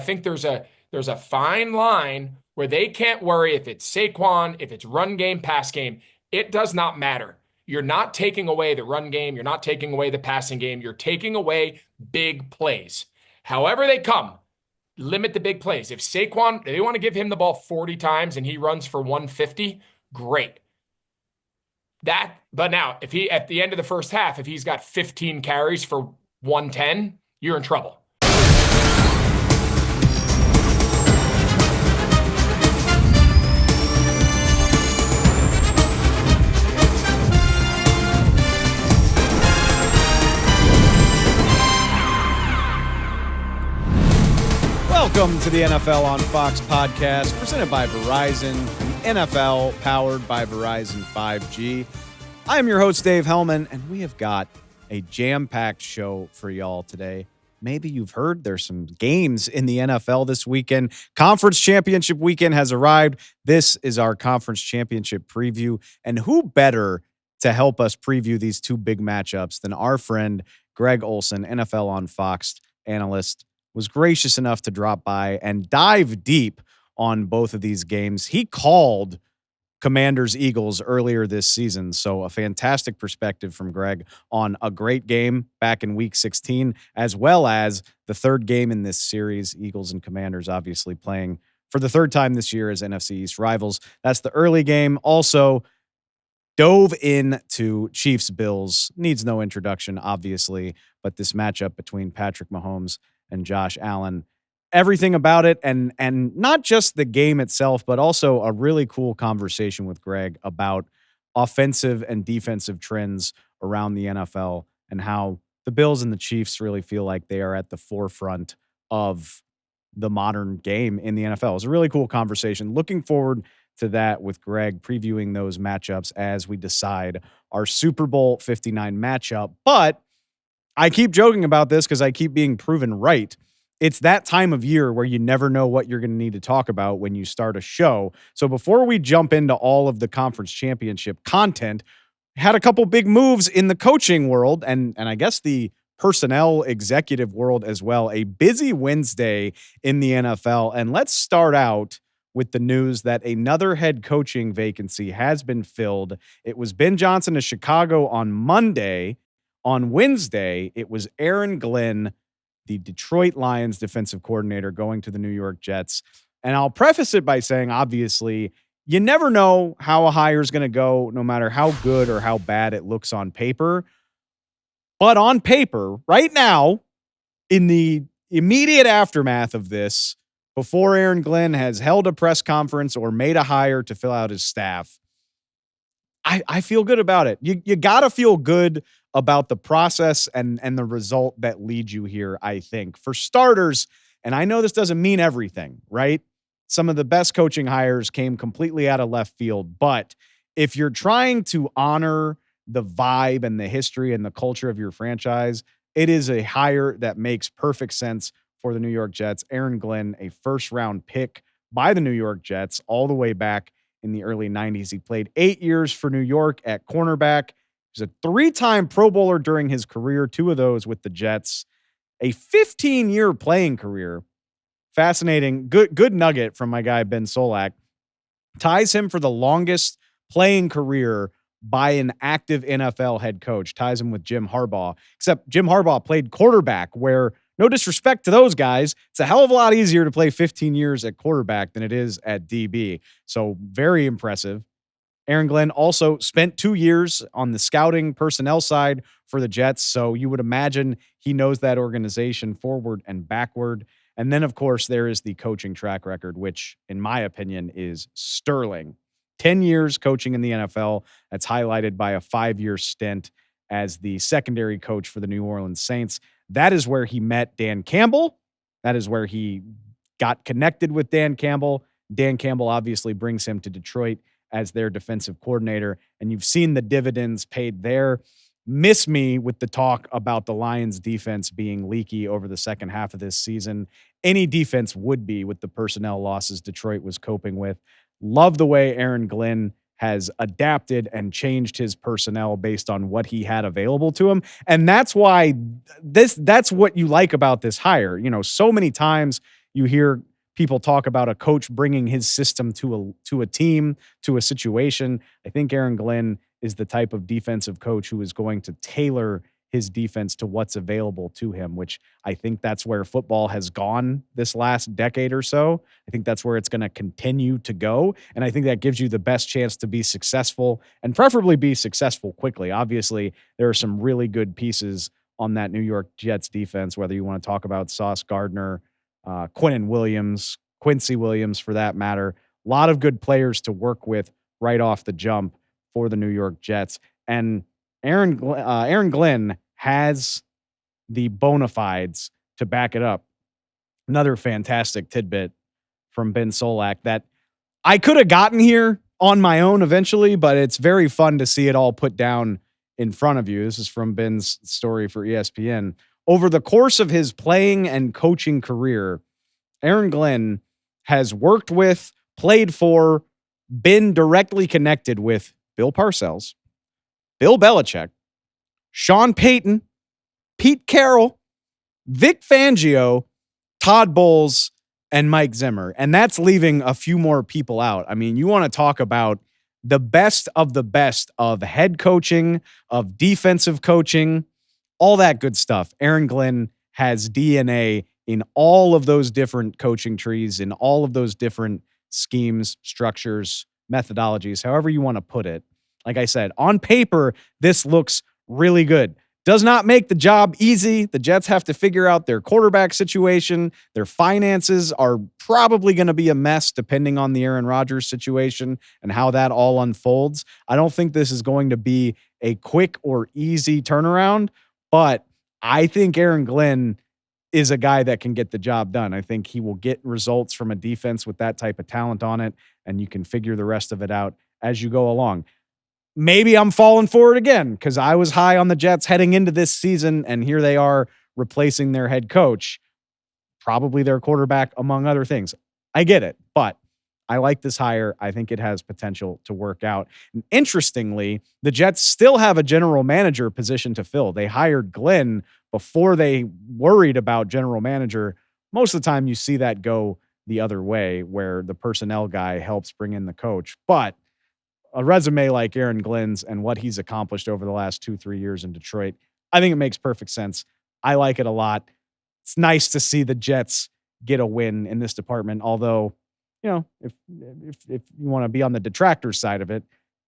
think there's a fine line where they can't worry if it's Saquon, if it's run game, pass game. It does not matter. You're not taking away the run game. You're not taking away the passing game. You're taking away big plays. However they come, limit the big plays. If Saquon, they want to give him the ball 40 times and he runs for 150, great. But now, if he, at the end of the first half, if he's got 15 carries for 110, you're in trouble. Welcome to the NFL on Fox podcast, presented by Verizon, the NFL powered by Verizon 5G. I am your host, Dave Hellman, and we have got a jam-packed show for y'all today. Maybe you've heard there's some games in the NFL this weekend. Conference Championship weekend has arrived. This is our Conference Championship preview, and who better to help us preview these two big matchups than our friend Greg Olsen, NFL on Fox analyst, was gracious enough to drop by and dive deep on both of these games. He called Commanders-Eagles earlier this season, so a fantastic perspective from Greg on a great game back in Week 16, as well as the third game in this series, Eagles and Commanders obviously playing for the third time this year as NFC East rivals. That's the early game. Also, dove into Chiefs-Bills. Needs no introduction, obviously, but this matchup between Patrick Mahomes and Josh Allen, everything about it, and not just the game itself, but also a really cool conversation with Greg about offensive and defensive trends around the NFL and how the Bills and the Chiefs really feel like they are at the forefront of the modern game in the NFL. It was a really cool conversation. Looking forward to that with Greg, previewing those matchups as we decide our Super Bowl 59 matchup. But I keep joking about this because I keep being proven right. It's that time of year where you never know what you're going to need to talk about when you start a show. So before we jump into all of the conference championship content, had a couple big moves in the coaching world and I guess the personnel executive world as well. A busy Wednesday in the NFL. And let's start out with the news that another head coaching vacancy has been filled. It was Ben Johnson of Chicago on Monday. On Wednesday, it was Aaron Glenn, the Detroit Lions defensive coordinator, going to the New York Jets. And I'll preface it by saying, obviously, you never know how a hire is going to go, no matter how good or how bad it looks on paper. But on paper, right now, in the immediate aftermath of this, before Aaron Glenn has held a press conference or made a hire to fill out his staff, I feel good about it. You got to feel good about the process and the result that leads you here, I think. For starters, and I know this doesn't mean everything, right? Some of the best coaching hires came completely out of left field, but if you're trying to honor the vibe and the history and the culture of your franchise, it is a hire that makes perfect sense for the New York Jets. Aaron Glenn, a first-round pick by the New York Jets all the way back in the early 90s. He played 8 years for New York at cornerback. He was a 3-time Pro Bowler during his career, 2 of those with the Jets. A 15-year playing career. Fascinating. Good nugget from my guy, Ben Solak. Ties him for the longest playing career by an active NFL head coach. Ties him with Jim Harbaugh. Except Jim Harbaugh played quarterback, where, no disrespect to those guys, it's a hell of a lot easier to play 15 years at quarterback than it is at DB. So very impressive. Aaron Glenn also spent 2 years on the scouting personnel side for the Jets. So you would imagine he knows that organization forward and backward. And then, of course, there is the coaching track record, which, in my opinion, is sterling. 10 years coaching in the NFL. That's highlighted by a 5-year stint as the secondary coach for the New Orleans Saints. That is where he met Dan Campbell. That is where he got connected with Dan Campbell. Dan Campbell obviously brings him to Detroit as their defensive coordinator, and you've seen the dividends paid there. Miss me with the talk about the Lions defense being leaky over the second half of this season. Any defense would be with the personnel losses Detroit was coping with. Love the way Aaron Glenn has adapted and changed his personnel based on what he had available to him. And that's why that's what you like about this hire. You know, so many times you hear people talk about a coach bringing his system to a team, to a situation. I think Aaron Glenn is the type of defensive coach who is going to tailor his defense to what's available to him, which I think that's where football has gone this last decade or so. I think that's where it's going to continue to go. And I think that gives you the best chance to be successful and preferably be successful quickly. Obviously, there are some really good pieces on that New York Jets defense, whether you want to talk about Sauce Gardner, Quinnen Williams, Quincy Williams for that matter. A lot of good players to work with right off the jump for the New York Jets. And Aaron Glenn has the bona fides to back it up. Another fantastic tidbit from Ben Solak that I could have gotten here on my own eventually, but it's very fun to see it all put down in front of you. This is from Ben's story for ESPN. Over the course of his playing and coaching career, Aaron Glenn has worked with, played for, been directly connected with Bill Parcells, Bill Belichick, Sean Payton, Pete Carroll, Vic Fangio, Todd Bowles, and Mike Zimmer. And that's leaving a few more people out. I mean, you want to talk about the best of head coaching, of defensive coaching, all that good stuff. Aaron Glenn has DNA in all of those different coaching trees, in all of those different schemes, structures, methodologies, however you want to put it. Like I said, on paper, this looks really good. Does not make the job easy. The Jets have to figure out their quarterback situation. Their finances are probably going to be a mess depending on the Aaron Rodgers situation and how that all unfolds. I don't think this is going to be a quick or easy turnaround, but I think Aaron Glenn is a guy that can get the job done. I think he will get results from a defense with that type of talent on it, and you can figure the rest of it out as you go along. Maybe I'm falling for it again because I was high on the Jets heading into this season, and here they are replacing their head coach, probably their quarterback, among other things. I get it, but I like this hire. I think it has potential to work out. And interestingly, the Jets still have a general manager position to fill. They hired Glenn before they worried about general manager. Most of the time you see that go the other way where the personnel guy helps bring in the coach. But a resume like Aaron Glenn's and what he's accomplished over the last 2-3 years in Detroit, I think it makes perfect sense. I like it a lot. It's nice to see the Jets get a win in this department. Although, you know, if you want to be on the detractor side of it,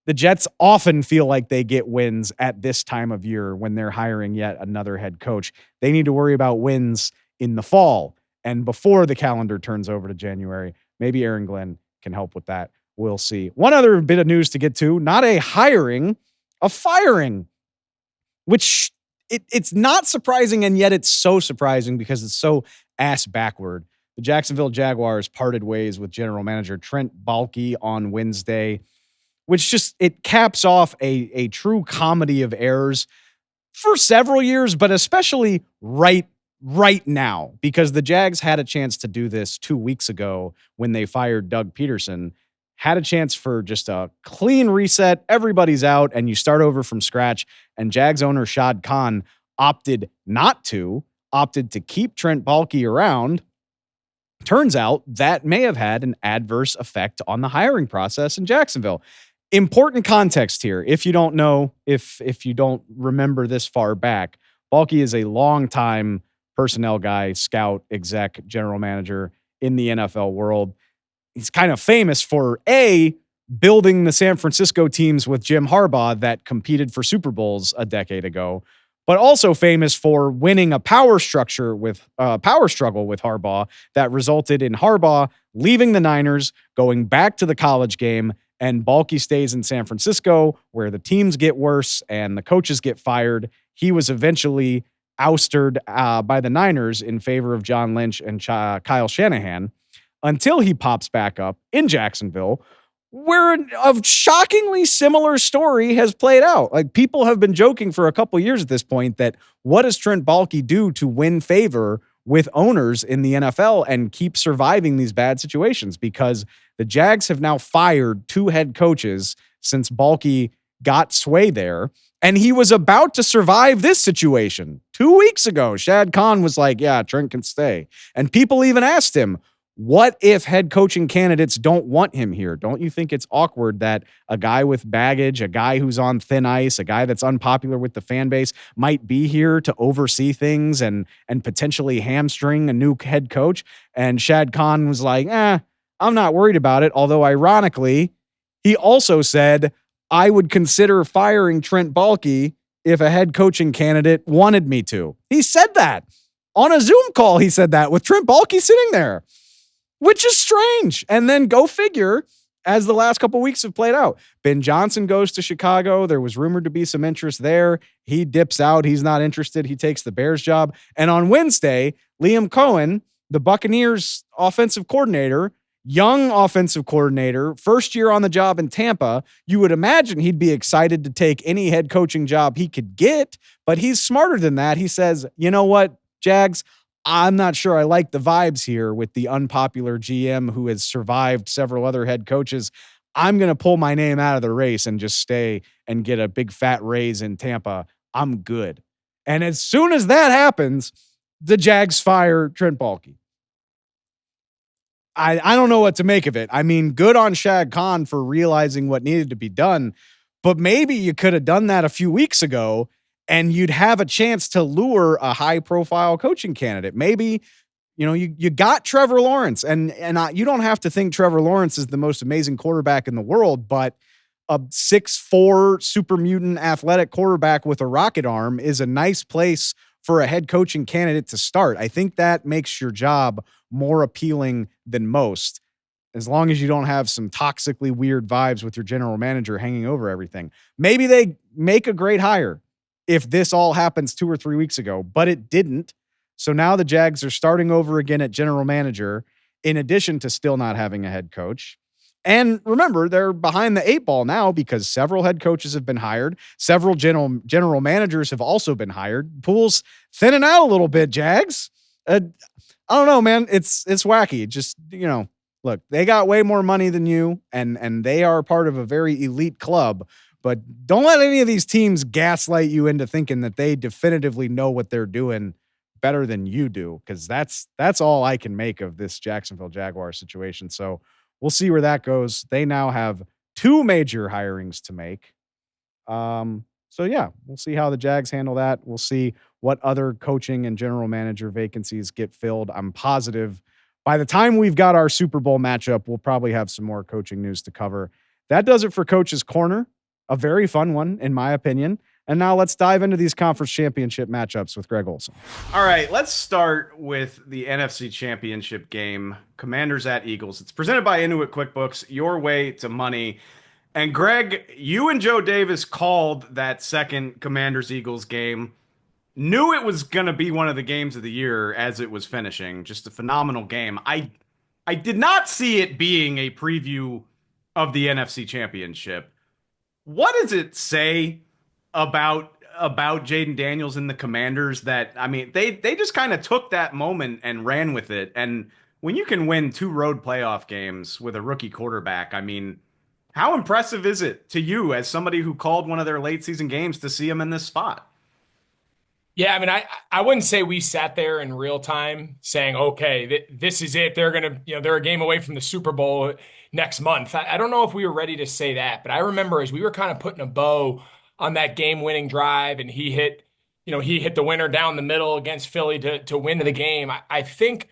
the Jets often feel like they get wins at this time of year when they're hiring yet another head coach. They need to worry about wins in the fall and before the calendar turns over to January. Maybe Aaron Glenn can help with that. We'll see. One other bit of news to get to, not a hiring, a firing, which it's not surprising, and yet it's so surprising because it's so ass backward. The Jacksonville Jaguars parted ways with general manager Trent Baalke on Wednesday, which just, it caps off a true comedy of errors for several years, but especially right now, because the Jags had a chance to do this 2 weeks ago when they fired Doug Peterson. Had a chance for just a clean reset. Everybody's out and you start over from scratch. And Jags owner Shad Khan opted to keep Trent Baalke around. Turns out that may have had an adverse effect on the hiring process in Jacksonville. Important context here. If you don't know, if you don't remember this far back, Baalke is a longtime personnel guy, scout, exec, general manager in the NFL world. He's kind of famous for building the San Francisco teams with Jim Harbaugh that competed for Super Bowls a decade ago, but also famous for winning a power struggle with Harbaugh that resulted in Harbaugh leaving the Niners, going back to the college game, and Baalke stays in San Francisco where the teams get worse and the coaches get fired. He was eventually ousted by the Niners in favor of John Lynch and Kyle Shanahan, until he pops back up in Jacksonville, where a shockingly similar story has played out. Like, people have been joking for a couple years at this point that what does Trent Baalke do to win favor with owners in the NFL and keep surviving these bad situations? Because the Jags have now fired 2 head coaches since Baalke got sway there. And he was about to survive this situation. 2 weeks ago, Shad Khan was like, yeah, Trent can stay. And people even asked him, what if head coaching candidates don't want him here? Don't you think it's awkward that a guy with baggage, a guy who's on thin ice, a guy that's unpopular with the fan base might be here to oversee things and potentially hamstring a new head coach? And Shad Khan was like, I'm not worried about it. Although ironically, he also said, I would consider firing Trent Baalke if a head coaching candidate wanted me to. He said that on a Zoom call. He said that with Trent Baalke sitting there, which is strange. And then go figure, as the last couple of weeks have played out, Ben Johnson goes to Chicago. There was rumored to be some interest there. He dips out. He's not interested. He takes the Bears job. And on Wednesday, Liam Cohen, the Buccaneers offensive coordinator, young offensive coordinator, first year on the job in Tampa, you would imagine he'd be excited to take any head coaching job he could get, but he's smarter than that. He says, you know what, Jags, I'm not sure I like the vibes here with the unpopular GM who has survived several other head coaches. I'm going to pull my name out of the race and just stay and get a big fat raise in Tampa. I'm good. And as soon as that happens, the Jags fire Trent Baalke. I don't know what to make of it. I mean, good on Shad Khan for realizing what needed to be done, but maybe you could have done that a few weeks ago and you'd have a chance to lure a high profile coaching candidate. Maybe, you got Trevor Lawrence and you don't have to think Trevor Lawrence is the most amazing quarterback in the world, but a 6'4" super mutant athletic quarterback with a rocket arm is a nice place for a head coaching candidate to start. I think that makes your job more appealing than most, as long as you don't have some toxically weird vibes with your general manager hanging over everything. Maybe they make a great hire if this all happens 2 or 3 weeks ago, but it didn't. So now the Jags are starting over again at general manager, in addition to still not having a head coach. And remember, they're behind the 8 ball now because several head coaches have been hired. Several general managers have also been hired. Pool's thinning out a little bit, Jags. I don't know, man. It's wacky. Just, look, they got way more money than you, and they are part of a very elite club. But don't let any of these teams gaslight you into thinking that they definitively know what they're doing better than you do, because that's all I can make of this Jacksonville Jaguars situation. So we'll see where that goes. They now have 2 major hirings to make. So yeah, we'll see how the Jags handle that. We'll see what other coaching and general manager vacancies get filled. I'm positive by the time we've got our Super Bowl matchup, we'll probably have some more coaching news to cover. That does it for Coach's Corner. A very fun one, in my opinion. And now let's dive into these conference championship matchups with Greg Olsen. All right, let's start with the NFC Championship game. Commanders at Eagles. It's presented by Inuit QuickBooks, your way to money. And Greg, you and Joe Davis called that second Commanders-Eagles game. Knew it was going to be one of the games of the year as it was finishing. Just a phenomenal game. I did not see it being a preview of the NFC Championship. What does it say about Jayden Daniels and the Commanders that, I mean, they just kind of took that moment and ran with it? And when you can win 2 road playoff games with a rookie quarterback, I mean, how impressive is it to you as somebody who called one of their late season games to see him in this spot? Yeah, I mean, I wouldn't say we sat there in real time saying, okay, this is it. They're going to, they're a game away from the Super Bowl next month. I don't know if we were ready to say that, but I remember as we were kind of putting a bow on that game-winning drive and he hit the winner down the middle against Philly to win the game. I think,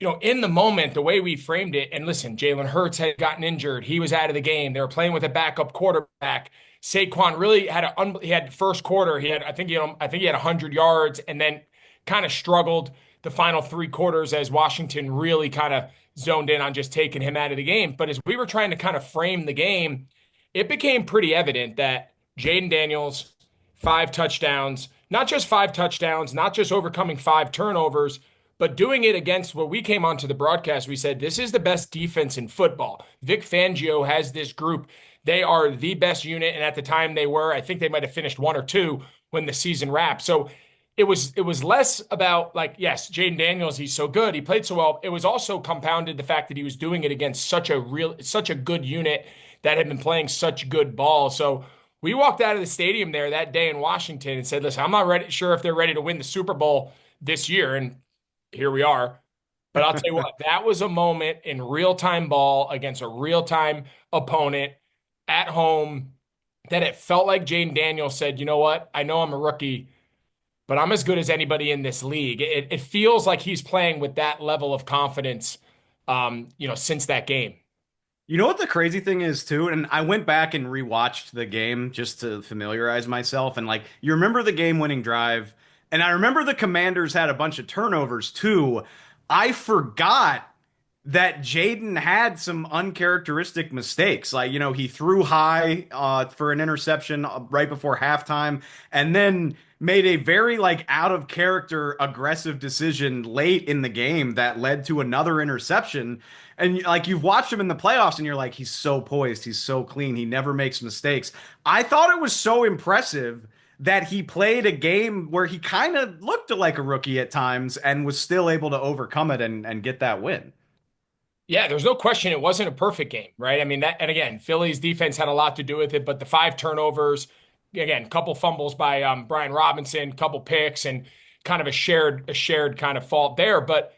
in the moment, the way we framed it, and listen, Jalen Hurts had gotten injured. He was out of the game. They were playing with a backup quarterback. Saquon really had he had first quarter. I think he had 100 yards and then kind of struggled the final 3 quarters as Washington really kind of zoned in on just taking him out of the game. But as we were trying to kind of frame the game, it became pretty evident that Jayden Daniels, 5 touchdowns, not just 5 touchdowns, not just overcoming 5 turnovers, but doing it against what we came onto the broadcast. We said, this is the best defense in football. Vic Fangio has this group. They are the best unit. And at the time I think they might've finished 1 or 2 when the season wrapped. So it was less about like, yes, Jayden Daniels, he's so good. He played so well. It was also compounded the fact that he was doing it against such a good unit that had been playing such good ball. So We walked out of the stadium there that day in Washington and said, listen, I'm not sure if they're ready to win the Super Bowl this year. And here we are. But I'll tell you what, that was a moment in real-time ball against a real-time opponent at home that it felt like Jayden Daniels said, you know what? I know I'm a rookie, but I'm as good as anybody in this league. It feels like he's playing with that level of confidence, since that game. You know what the crazy thing is too? And I went back and rewatched the game just to familiarize myself. And like, you remember the game-winning drive, and I remember the Commanders had a bunch of turnovers too. I forgot that Jayden had some uncharacteristic mistakes. Like, he threw high for an interception right before halftime, and then made a very like out of character aggressive decision late in the game that led to another interception. And like, you've watched him in the playoffs and you're like, he's so poised, he's so clean, he never makes mistakes. I thought it was so impressive that he played a game where he kind of looked like a rookie at times and was still able to overcome it and get that win. Yeah, there's no question it wasn't a perfect game, right? I mean, and again, Philly's defense had a lot to do with it, but the 5 turnovers, again, couple fumbles by Brian Robinson, couple picks, and kind of a shared kind of fault there. But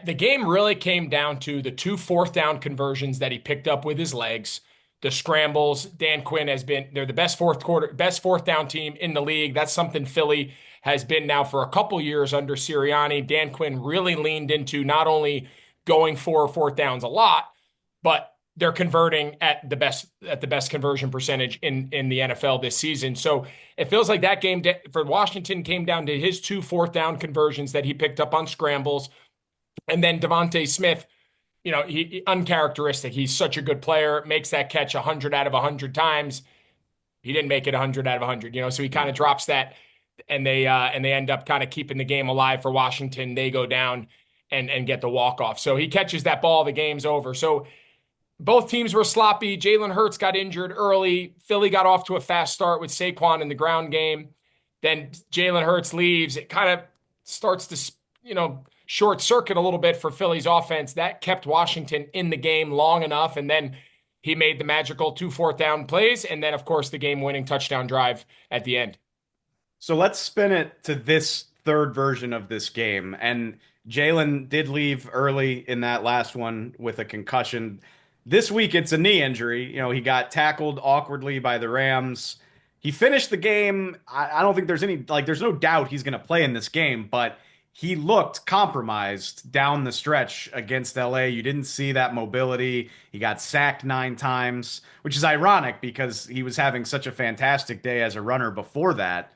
the game really came down to the 2 fourth-down conversions that he picked up with his legs, the scrambles. Dan Quinn they're the best fourth down team in the league. That's something Philly has been now for a couple years under Sirianni. Dan Quinn really leaned into not only going for fourth downs a lot, but they're converting at the best conversion percentage in the NFL this season. So it feels like that game for Washington came down to his 2 fourth-down conversions that he picked up on scrambles. And then Devontae Smith, he uncharacteristic. He's such a good player, makes that catch 100 out of 100 times. He didn't make it 100 out of 100, so he kind of drops that, and they end up kind of keeping the game alive for Washington. They go down and get the walk-off. So he catches that ball, the game's over. So both teams were sloppy. Jalen Hurts got injured early. Philly got off to a fast start with Saquon in the ground game. Then Jalen Hurts leaves. It kind of starts to, short circuit a little bit for Philly's offense. That kept Washington in the game long enough. And then he made the magical 2 fourth-down plays. And then, of course, the game-winning touchdown drive at the end. So let's spin it to this third version of this game. And Jalen did leave early in that last one with a concussion. This week, it's a knee injury. He got tackled awkwardly by the Rams. He finished the game. I don't think there's no doubt he's going to play in this game, but he looked compromised down the stretch against LA. You didn't see that mobility. He got sacked 9 times, which is ironic because he was having such a fantastic day as a runner before that.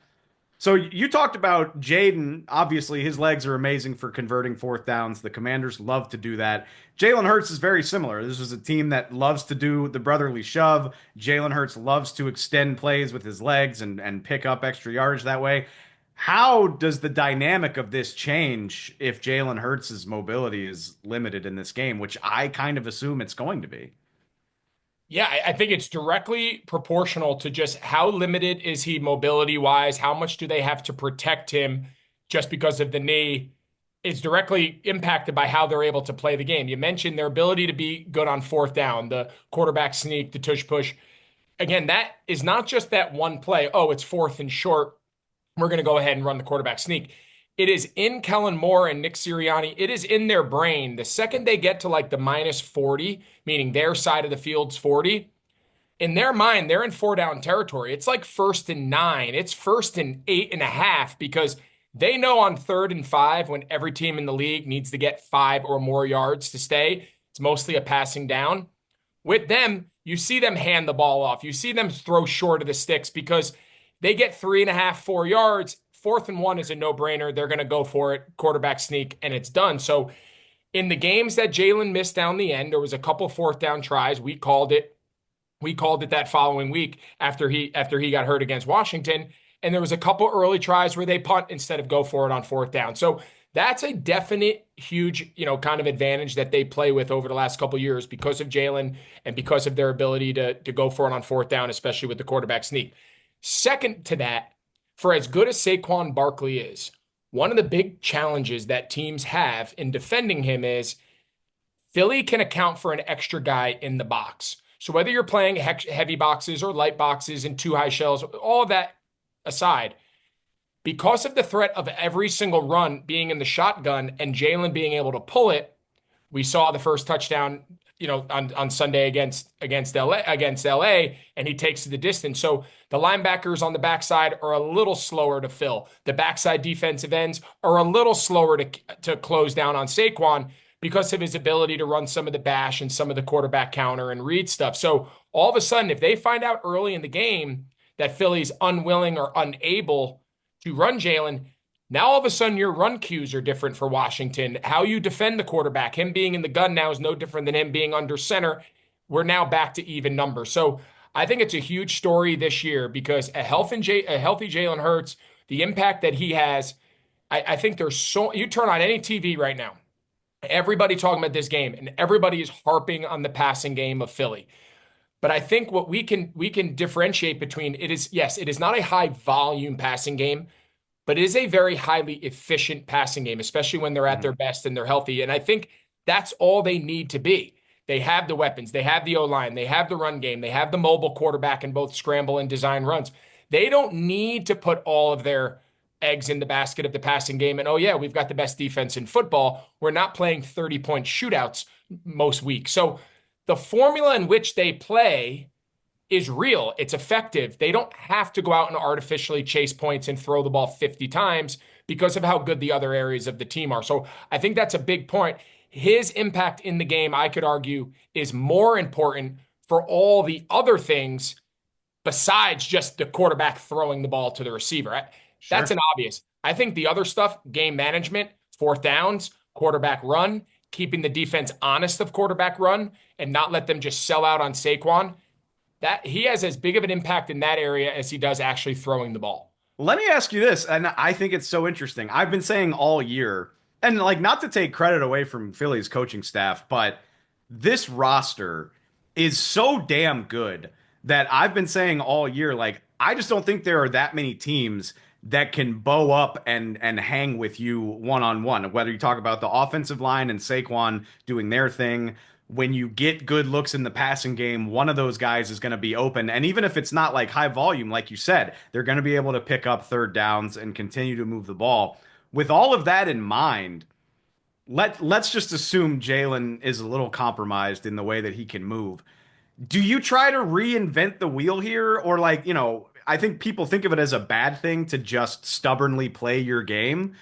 So you talked about Jayden. Obviously, his legs are amazing for converting fourth downs. The Commanders love to do that. Jalen Hurts is very similar. This is a team that loves to do the brotherly shove. Jalen Hurts loves to extend plays with his legs and pick up extra yardage that way. How does the dynamic of this change if Jalen Hurts' mobility is limited in this game, which I kind of assume it's going to be? Yeah, I think it's directly proportional to just how limited is he mobility-wise, how much do they have to protect him just because of the knee. It's directly impacted by how they're able to play the game. You mentioned their ability to be good on fourth down, the quarterback sneak, the tush push. Again, that is not just that one play, oh, it's 4th and short, we're going to go ahead and run the quarterback sneak. It is in Kellen Moore and Nick Sirianni. It is in their brain. The second they get to like the -40, meaning their side of the field's 40, in their mind, they're in 4-down territory. It's like 1st and 9. It's 1st and 8.5 because they know on 3rd and 5, when every team in the league needs to get 5 or more yards to stay, it's mostly a passing down. With them, you see them hand the ball off. You see them throw short of the sticks because they get 3.5, 4 yards. 4th and 1 is a no-brainer. They're going to go for it, quarterback sneak, and it's done. So in the games that Jalen missed down the end, there was a couple 4th down tries. We called it that following week after he got hurt against Washington. And there was a couple early tries where they punt instead of go for it on 4th down. So that's a definite huge, kind of advantage that they play with over the last couple of years because of Jalen and because of their ability to go for it on 4th down, especially with the quarterback sneak. Second to that, for as good as Saquon Barkley is, one of the big challenges that teams have in defending him is Philly can account for an extra guy in the box. So whether you're playing heavy boxes or light boxes and two high shells, all of that aside, because of the threat of every single run being in the shotgun and Jalen being able to pull it, we saw the first touchdown, on Sunday against LA, and he takes the distance. So the linebackers on the backside are a little slower to fill. The backside defensive ends are a little slower to close down on Saquon because of his ability to run some of the bash and some of the quarterback counter and read stuff. So all of a sudden, if they find out early in the game that Philly's unwilling or unable to run Jalen, now all of a sudden your run cues are different for Washington. How you defend the quarterback, him being in the gun now is no different than him being under center. We're now back to even numbers. So I think it's a huge story this year because a healthy Jalen Hurts, the impact that he has, I think you turn on any TV right now, everybody talking about this game, and everybody is harping on the passing game of Philly. But I think what we can differentiate between it is, yes, it is not a high volume passing game, but it is a very highly efficient passing game, especially when they're at their best and they're healthy. And I think that's all they need to be. They have the weapons, they have the O-line, they have the run game, they have the mobile quarterback in both scramble and design runs. They don't need to put all of their eggs in the basket of the passing game. And oh yeah, we've got the best defense in football. We're not playing 30-point shootouts most weeks. So the formula in which they play is real. It's effective. They don't have to go out and artificially chase points and throw the ball 50 times because of how good the other areas of the team are. So I think that's a big point. His impact in the game, I could argue, is more important for all the other things besides just the quarterback throwing the ball to the receiver. Sure. That's an obvious. I think the other stuff, game management, fourth downs, quarterback run, keeping the defense honest of quarterback run and not let them just sell out on Saquon, that he has as big of an impact in that area as he does actually throwing the ball. Let me ask you this, and I think it's so interesting. I've been saying all year, and like not to take credit away from Philly's coaching staff, but this roster is so damn good that I've been saying all year, like, I just don't think there are that many teams that can bow up and hang with you one-on-one. Whether you talk about the offensive line and Saquon doing their thing, when you get good looks in the passing game, one of those guys is going to be open. And even if it's not like high volume, like you said, they're going to be able to pick up third downs and continue to move the ball. With all of that in mind, let's just assume Jalen is a little compromised in the way that he can move. Do you try to reinvent the wheel here? Or like, I think people think of it as a bad thing to just stubbornly play your game.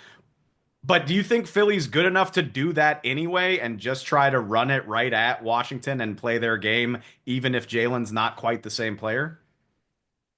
But do you think Philly's good enough to do that anyway and just try to run it right at Washington and play their game, even if Jalen's not quite the same player?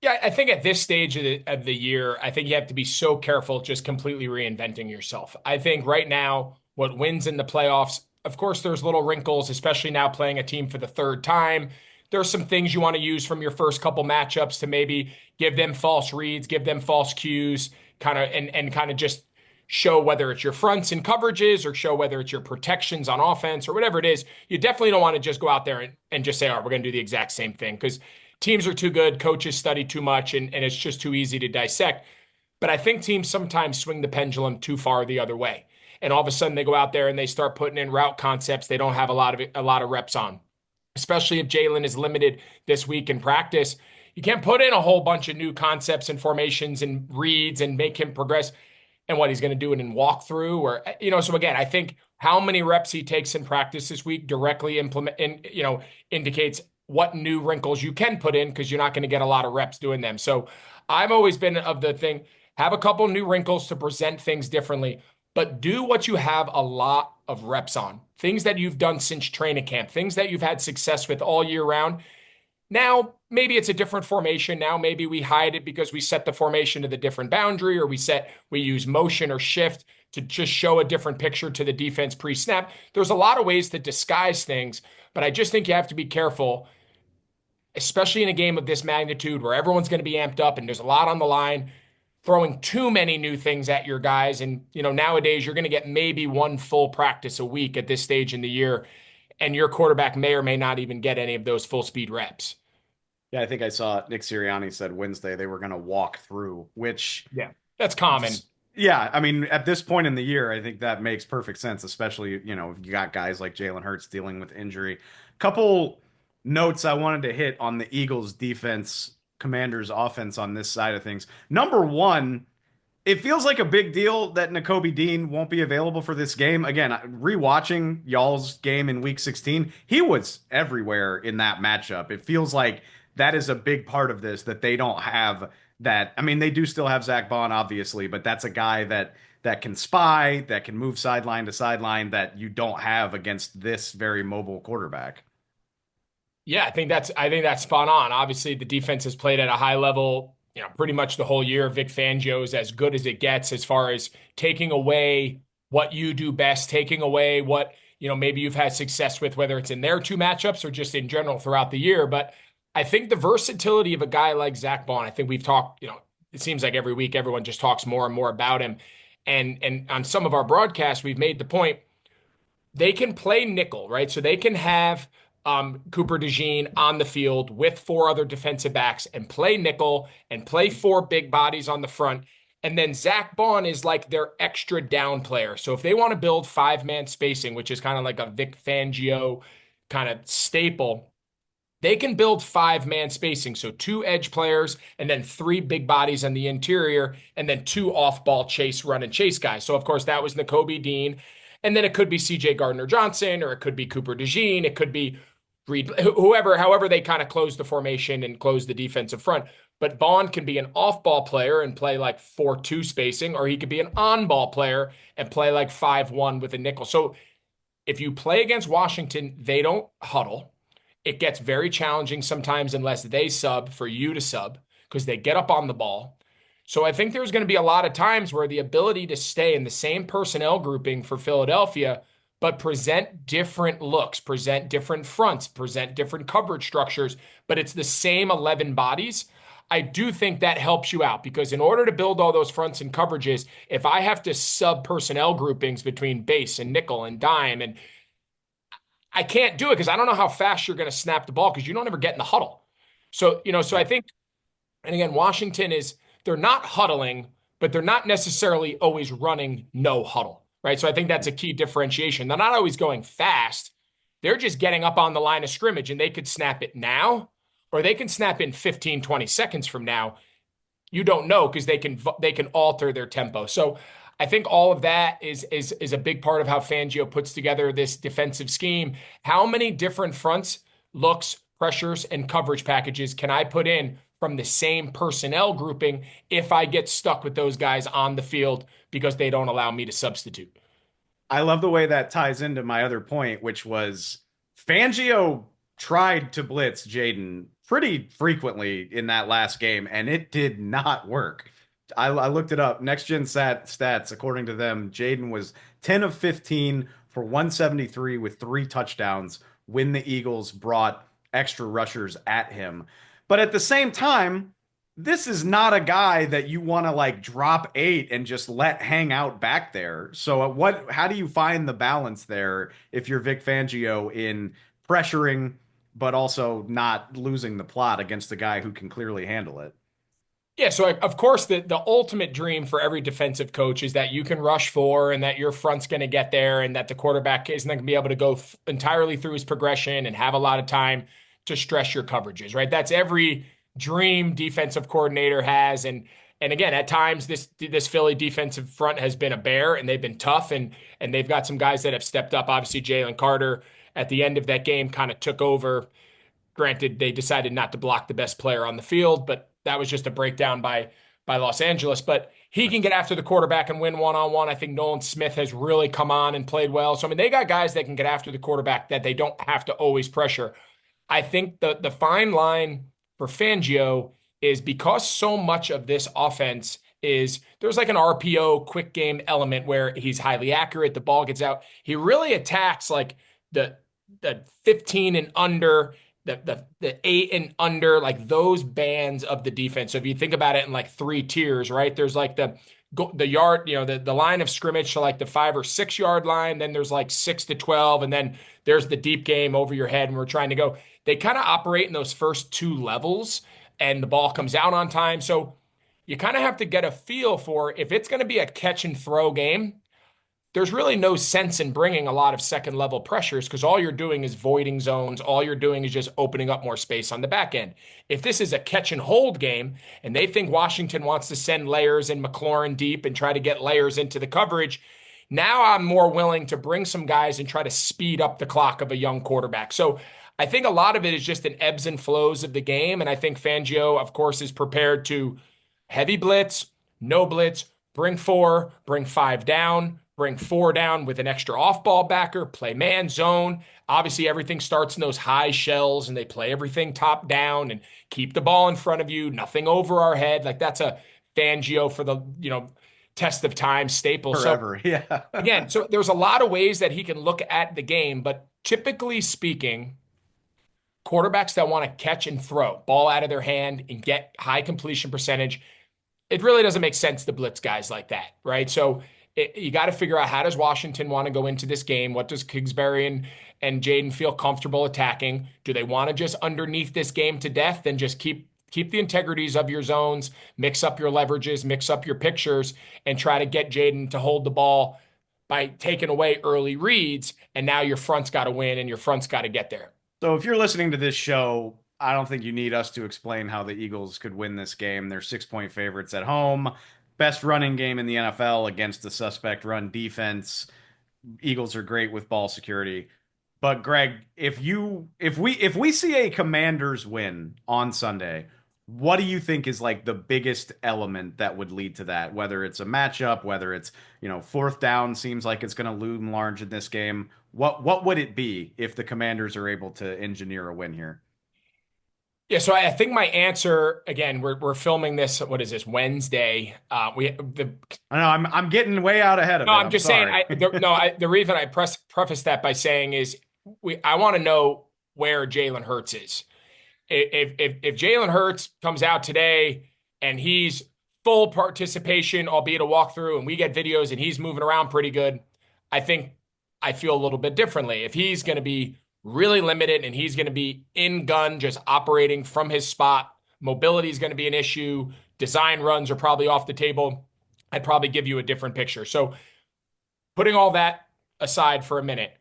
Yeah, I think at this stage of the year, I think you have to be so careful just completely reinventing yourself. I think right now, what wins in the playoffs, of course, there's little wrinkles, especially now playing a team for the third time. There's some things you want to use from your first couple matchups to maybe give them false reads, give them false cues, and kind of just show whether it's your fronts and coverages or show whether it's your protections on offense or whatever it is. You definitely don't want to just go out there and just say, all right, we're going to do the exact same thing because teams are too good, coaches study too much, and it's just too easy to dissect. But I think teams sometimes swing the pendulum too far the other way. And all of a sudden they go out there and they start putting in route concepts they don't have a lot of reps on. Especially if Jalen is limited this week in practice. You can't put in a whole bunch of new concepts and formations and reads and make him progress. And what he's going to do it in walkthrough or, so again, I think how many reps he takes in practice this week directly indicates what new wrinkles you can put in because you're not going to get a lot of reps doing them. So I've always been of the thing, have a couple new wrinkles to present things differently, but do what you have a lot of reps on. Things that you've done since training camp, things that you've had success with all year round. Now, maybe it's a different formation. Now, maybe we hide it because we set the formation to the different boundary or we use motion or shift to just show a different picture to the defense pre-snap. There's a lot of ways to disguise things, but I just think you have to be careful, especially in a game of this magnitude where everyone's going to be amped up and there's a lot on the line, throwing too many new things at your guys. And, nowadays you're going to get maybe one full practice a week at this stage in the year, and your quarterback may or may not even get any of those full speed reps. Yeah, I think I saw Nick Sirianni said Wednesday they were going to walk through, which that's common. Yeah, I mean, at this point in the year, I think that makes perfect sense, especially, if you got guys like Jalen Hurts dealing with injury. Couple notes I wanted to hit on the Eagles defense, Commanders offense on this side of things. Number one, it feels like a big deal that Nakobe Dean won't be available for this game. Again, rewatching y'all's game in week 16, he was everywhere in that matchup. It feels like that is a big part of this, that they don't have that. I mean, they do still have Zach Bond, obviously, but that's a guy that can spy, that can move sideline to sideline that you don't have against this very mobile quarterback. Yeah, I think that's spot on. Obviously, the defense has played at a high level, pretty much the whole year. Vic Fangio is as good as it gets as far as taking away what you do best, taking away what, maybe you've had success with, whether it's in their two matchups or just in general throughout the year. But I think the versatility of a guy like Zach Bond, I think we've talked, it seems like every week everyone just talks more and more about him. And on some of our broadcasts, we've made the point they can play nickel, right? So they can have Cooper DeJean on the field with four other defensive backs and play nickel and play four big bodies on the front. And then Zach Bond is like their extra down player. So if they want to build five-man spacing, which is kind of like a Vic Fangio kind of staple, they can build five-man spacing. So two edge players and then three big bodies on the interior and then two off-ball chase, run and chase guys. So of course that was Nakobe Dean. And then it could be CJ Gardner-Johnson, or it could be Cooper DeJean. It could be Reed, however they kind of close the formation and close the defensive front. But Bond can be an off-ball player and play like 4-2 spacing, or he could be an on-ball player and play like 5-1 with a nickel. So if you play against Washington, they don't huddle. It gets very challenging sometimes unless they sub for you to sub because they get up on the ball. So I think there's going to be a lot of times where the ability to stay in the same personnel grouping for Philadelphia, but present different looks, present different fronts, present different coverage structures, but it's the same 11 bodies. I do think that helps you out because in order to build all those fronts and coverages, if I have to sub personnel groupings between base and nickel and dime, and I can't do it because I don't know how fast you're going to snap the ball because you don't ever get in the huddle. So I think, and again, Washington is, they're not huddling, but they're not necessarily always running no huddle, right? So I think that's a key differentiation. They're not always going fast. They're just getting up on the line of scrimmage and they could snap it now or they can snap in 15, 20 seconds from now. You don't know because they can alter their tempo. So I think all of that is a big part of how Fangio puts together this defensive scheme. How many different fronts, looks, pressures, and coverage packages can I put in from the same personnel grouping if I get stuck with those guys on the field because they don't allow me to substitute? I love the way that ties into my other point, which was Fangio tried to blitz Jayden pretty frequently in that last game, and it did not work. I looked it up. Next Gen stats, according to them, Jayden was 10 of 15 for 173 with 3 touchdowns when the Eagles brought extra rushers at him. But at the same time, this is not a guy that you want to like drop 8 and just let hang out back there. So how do you find the balance there if you're Vic Fangio in pressuring, but also not losing the plot against a guy who can clearly handle it? Yeah, so of course the ultimate dream for every defensive coach is that you can rush 4 and that your front's going to get there and that the quarterback isn't going to be able to go entirely through his progression and have a lot of time to stress your coverages, right? That's every dream defensive coordinator has. And again, at times this Philly defensive front has been a bear and they've been tough and they've got some guys that have stepped up. Obviously, Jalen Carter at the end of that game kind of took over. Granted, they decided not to block the best player on the field, but that was just a breakdown by Los Angeles. But he can get after the quarterback and win one-on-one. I think Nolan Smith has really come on and played well. So, I mean, they got guys that can get after the quarterback that they don't have to always pressure. I think the fine line for Fangio is because so much of this offense is there's like an RPO quick game element where he's highly accurate, the ball gets out. He really attacks like the 15 and under, the 8 and under, like those bands of the defense. So if you think about it in like 3 tiers, right? There's like the yard, the line of scrimmage to like the 5 or 6 yard line. Then there's like 6 to 12. And then there's the deep game over your head. And we're trying to go, they kind of operate in those first 2 levels and the ball comes out on time. So you kind of have to get a feel for if it's going to be a catch and throw game. there's really no sense in bringing a lot of second level pressures because all you're doing is voiding zones. All you're doing is just opening up more space on the back end. If this is a catch and hold game and they think Washington wants to send layers in McLaurin deep and try to get layers into the coverage, now I'm more willing to bring some guys and try to speed up the clock of a young quarterback. So I think a lot of it is just an ebbs and flows of the game. And I think Fangio, of course, is prepared to heavy blitz, no blitz, bring four, bring five down, bring four down with an extra off-ball backer, play man zone. Obviously, everything starts in those high shells, and they play everything top down and keep the ball in front of you, nothing over our head. Like that's a Fangio for the, test of time staple. Forever, So yeah. again, so there's a lot of ways that he can look at the game, but typically speaking, quarterbacks that want to catch and throw, ball out of their hand and get high completion percentage, it really doesn't make sense to blitz guys like that, right? So you got to figure out how does Washington want to go into this game? What does Kingsbury and Jayden feel comfortable attacking? Do they want to just underneath this game to death and just keep the integrities of your zones, mix up your leverages, mix up your pictures, and try to get Jayden to hold the ball by taking away early reads, and now your front's got to win and your front's got to get there? So if you're listening to this show, I don't think you need us to explain how the Eagles could win this game. They're 6-point favorites at home. Best running game in the NFL against the suspect run defense. Eagles are great with ball security. But Greg, if we see a Commanders win on Sunday, what do you think is like the biggest element that would lead to that? Whether it's a matchup, whether it's, fourth down seems like it's going to loom large in this game. What would it be if the Commanders are able to engineer a win here? Yeah, so I think my answer again, we're filming this. What is this, Wednesday? I know I'm getting way out ahead of No, it. I'm just saying. Sorry. The reason I preface that by saying is I want to know where Jalen Hurts is. If Jalen Hurts comes out today and he's full participation, albeit a walkthrough, and we get videos and he's moving around pretty good, I think I feel a little bit differently. If he's going to be really limited and he's going to be in gun, just operating from his spot, mobility is going to be an issue. Design runs are probably off the table. I'd probably give you a different picture. So putting all that aside for a minute,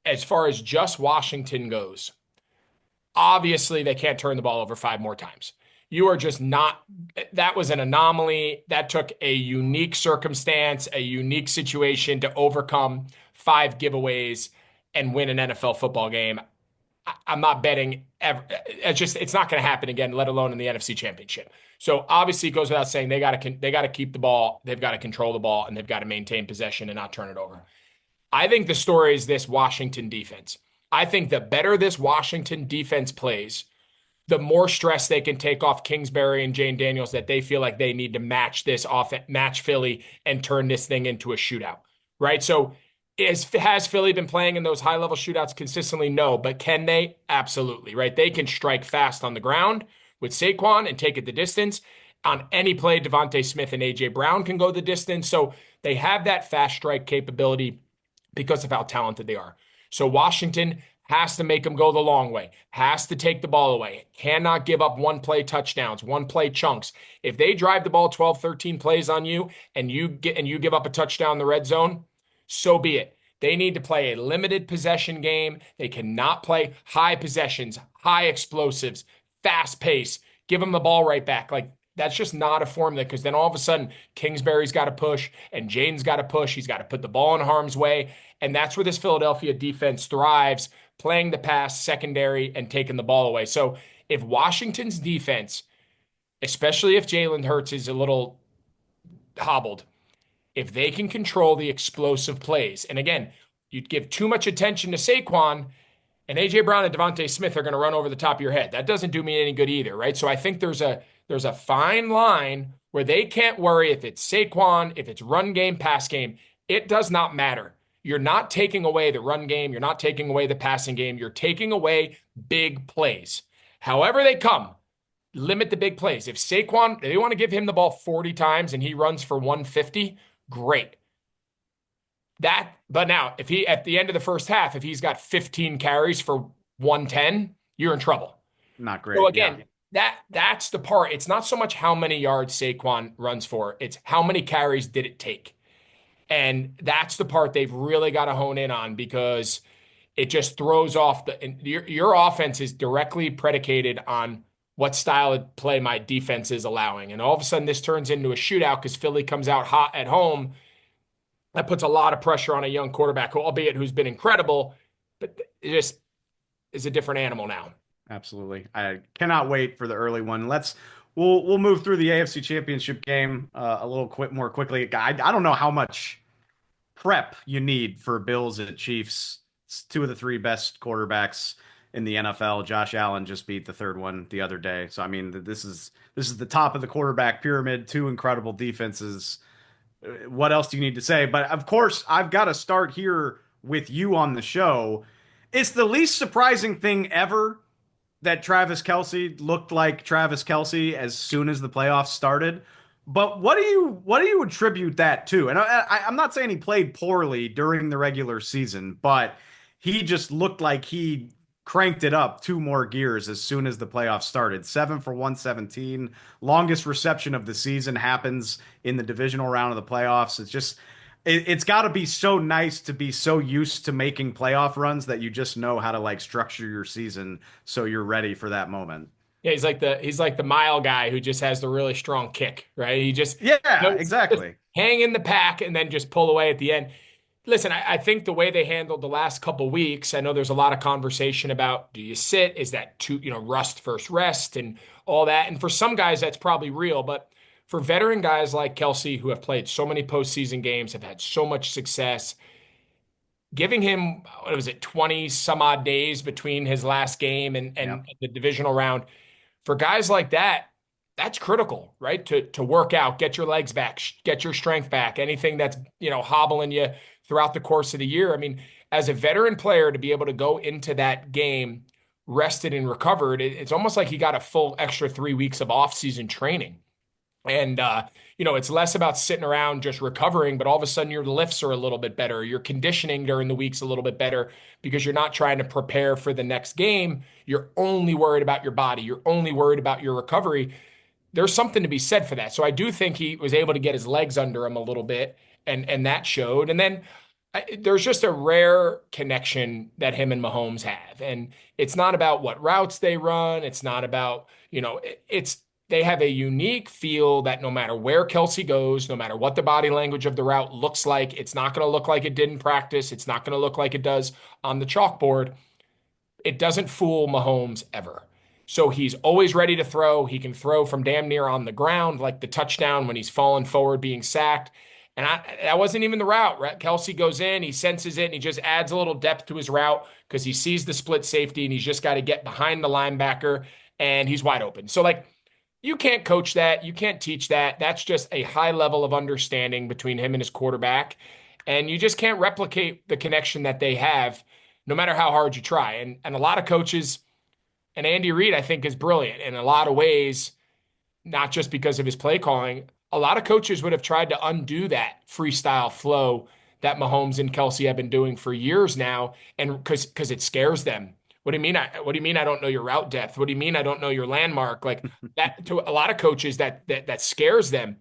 as far as just Washington goes, obviously they can't turn the ball over five more times. You are just not, that was an anomaly. That took a unique circumstance, a unique situation to overcome five giveaways and win an NFL football game. I'm not betting ever. It's not going to happen again, let alone in the NFC Championship. So obviously it goes without saying they got to keep the ball, they've got to control the ball, and they've got to maintain possession and not turn it over. I think the story is this Washington defense. I think the better this Washington defense plays, the more stress they can take off Kingsbury and Jane Daniels that they feel like they need to match Philly and turn this thing into a shootout, right? So has Philly been playing in those high-level shootouts consistently? No, but can they? Absolutely, right? They can strike fast on the ground with Saquon and take it the distance. On any play, Devontae Smith and A.J. Brown can go the distance. So they have that fast strike capability because of how talented they are. So Washington has to make them go the long way, has to take the ball away, cannot give up one-play touchdowns, one-play chunks. If they drive the ball 12, 13 plays on you and you give up a touchdown in the red zone, so be it. They need to play a limited possession game. They cannot play high possessions, high explosives, fast pace, give them the ball right back. Like, that's just not a formula, because then all of a sudden Kingsbury's got to push and Jaden's got to push. He's got to put the ball in harm's way. And that's where this Philadelphia defense thrives, playing the pass, secondary, and taking the ball away. So if Washington's defense, especially if Jalen Hurts is a little hobbled, if they can control the explosive plays, and again, you'd give too much attention to Saquon, and A.J. Brown and Devontae Smith are going to run over the top of your head. That doesn't do me any good either, right? So I think there's a fine line where they can't worry if it's Saquon, if it's run game, pass game. It does not matter. You're not taking away the run game. You're not taking away the passing game. You're taking away big plays. However they come, limit the big plays. If Saquon, they want to give him the ball 40 times and he runs for 150, great. But now, if he, at the end of the first half, if he's got 15 carries for 110, you're in trouble. Not great. So again, that's the part. It's not so much how many yards Saquon runs for. It's how many carries did it take. And that's the part they've really got to hone in on because it just throws off your offense is directly predicated on what style of play my defense is allowing. And all of a sudden this turns into a shootout because Philly comes out hot at home. That puts a lot of pressure on a young quarterback, albeit who's been incredible, but it just is a different animal now. Absolutely. I cannot wait for the early one. We'll move through the AFC Championship game a little more quickly. I don't know how much prep you need for Bills and Chiefs. It's two of the three best quarterbacks in the NFL. Josh Allen just beat the third one the other day. So I mean, this is the top of the quarterback pyramid, two incredible defenses. What else do you need to say? But of course, I've got to start here with you on the show. It's the least surprising thing ever that Travis Kelce looked like Travis Kelce as soon as the playoffs started. But what do you attribute that to? And I'm not saying he played poorly during the regular season, but he just looked like he cranked it up two more gears as soon as the playoffs started. 7 for 117, longest reception of the season happens in the divisional round of the playoffs. It's got to be so nice to be so used to making playoff runs that you just know how to like structure your season so you're ready for that moment. Yeah, he's like the mile guy who just has the really strong kick, right? He just Exactly. just hang in the pack and then just pull away at the end. Listen, I think the way they handled the last couple weeks, I know there's a lot of conversation about do you sit? Is that rust first rest and all that? And for some guys, that's probably real, but for veteran guys like Kelce who have played so many postseason games, have had so much success, giving him, what was it, 20 some odd days between his last game and Yep. the divisional round. For guys like that, that's critical, right? To work out, get your legs back, get your strength back, anything that's, hobbling you throughout the course of the year. I mean, as a veteran player to be able to go into that game rested and recovered, it's almost like he got a full extra 3 weeks of off-season training. And, it's less about sitting around just recovering, but all of a sudden your lifts are a little bit better. Your conditioning during the week's a little bit better because you're not trying to prepare for the next game. You're only worried about your body. You're only worried about your recovery. There's something to be said for that. So I do think he was able to get his legs under him a little bit, and that showed. And then there's just a rare connection that him and Mahomes have. And it's not about what routes they run. It's not about, they have a unique feel that no matter where Kelce goes, no matter what the body language of the route looks like, it's not going to look like it did in practice. It's not going to look like it does on the chalkboard. It doesn't fool Mahomes ever. So he's always ready to throw. He can throw from damn near on the ground, like the touchdown when he's falling forward being sacked. And that wasn't even the route, right? Kelce goes in, he senses it, and he just adds a little depth to his route because he sees the split safety and he's just got to get behind the linebacker and he's wide open. So you can't coach that. You can't teach that. That's just a high level of understanding between him and his quarterback. And you just can't replicate the connection that they have no matter how hard you try. And a lot of coaches, and Andy Reid, I think, is brilliant in a lot of ways, not just because of his play calling. A lot of coaches would have tried to undo that freestyle flow that Mahomes and Kelce have been doing for years now, and because it scares them. What do you mean? What do you mean I don't know your route depth? What do you mean I don't know your landmark? Like that to a lot of coaches that scares them.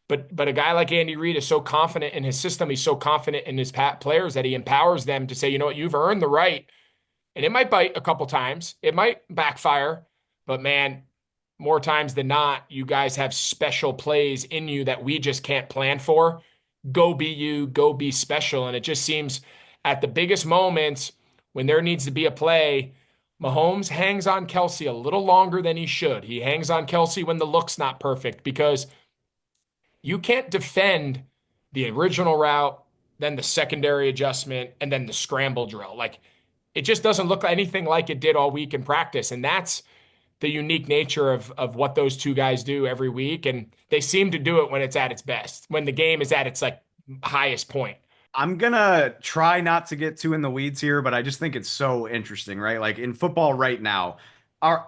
But a guy like Andy Reid is so confident in his system. He's so confident in his players that he empowers them to say, you know what, you've earned the right. And it might bite a couple times. It might backfire. But man, more times than not, you guys have special plays in you that we just can't plan for. Go be you. Go be special. And it just seems at the biggest moments when there needs to be a play, Mahomes hangs on Kelce a little longer than he should. He hangs on Kelce when the look's not perfect because you can't defend the original route, then the secondary adjustment, and then the scramble drill. Like it just doesn't look anything like it did all week in practice. And that's the unique nature of what those two guys do every week. And they seem to do it when it's at its best, when the game is at its highest point. I'm gonna try not to get too in the weeds here, but I just think it's so interesting, right? Like in football right now, our